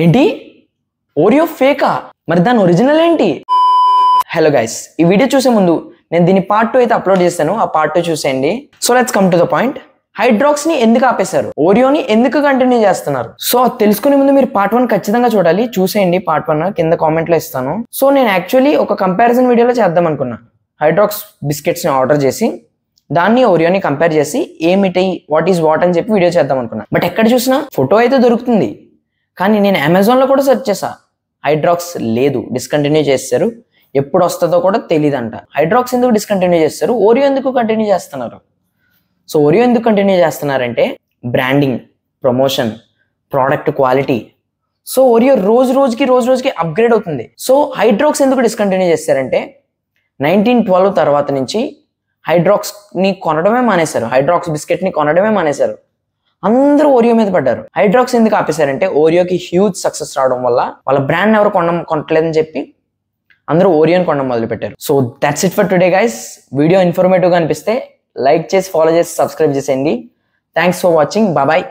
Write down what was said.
ఏంటి ఓరియో ఫేకా? మరి దాని ఒరిజినల్ ఏంటి? హలో గైస్, ఈ వీడియో చూసే ముందు నేను దీని పార్ట్ 2 అయితే అప్లోడ్ చేస్తాను, ఆ పార్ట్ 2 చూసేయండి. So let's come to the point. హైడ్రాక్స్ ని ఎందుకు ఆపేశారు, ఓరియోని ఎందుకు కంటిన్యూ చేస్తున్నారు? సో తెలుసుకునే ముందు మీరు పార్ట్ 1 ఖచ్చితంగా చూడాలి. చూసేయండి పార్ట్ 1, కింద కామెంట్ లో ఇస్తాను. సో నేను యాక్చువల్లీ ఒక కంపారిజన్ వీడియోలో చేద్దాం అనుకున్నా. హైడ్రాక్స్ బిస్కెట్స్ ని ఆర్డర్ చేసి దాన్ని ఓరియోని కంపేర్ చేసి ఏమిటి వాట్ ఈస్ వాట్ అని చెప్పి వీడియో చేద్దాం అనుకున్నా. బట్ ఎక్కడ చూసినా ఫోటో అయితే దొరుకుతుంది, కానీ నేను అమెజాన్ లో కూడా సెర్చ్ చేసా, హైడ్రాక్స్ లేదు, డిస్కంటిన్యూ చేస్తారు. ఎప్పుడు వస్తుందో కూడా తెలియదంట. హైడ్రాక్స్ ఎందుకు డిస్కంటిన్యూ చేస్తారు, ఓరియో ఎందుకు కంటిన్యూ చేస్తున్నారు? సో ఓరియో ఎందుకు కంటిన్యూ చేస్తున్నారంటే branding, promotion, product quality. So Oreo రోజు రోజుకి అప్గ్రేడ్ అవుతుంది. సో హైడ్రాక్స్ ఎందుకు డిస్కంటిన్యూ చేస్తారంటే 1912 తర్వాత నుంచి హైడ్రాక్స్ ని కొనడమే మానేశారు, హైడ్రాక్స్ బిస్కెట్ ని కొనడమే మానేశారు. అందరూ ఓరియో మీద పడ్డారు. హైడ్రాక్స్ ఎందుకు ఆపేశారంటే ఓరియోకి హ్యూజ్ సక్సెస్ రావడం వల్ల వాళ్ళ బ్రాండ్ ఎవరు కొనట్లేదని చెప్పి అందరూ ఓరియోని కొనడం మొదలు పెట్టారు. So that's it for today guys. Video ఇన్ఫర్మేటివ్గా అనిపిస్తే లైక్ చేసి, ఫాలో చేసి, సబ్స్క్రైబ్ చేసేయండి. Thanks for watching. బాయ్.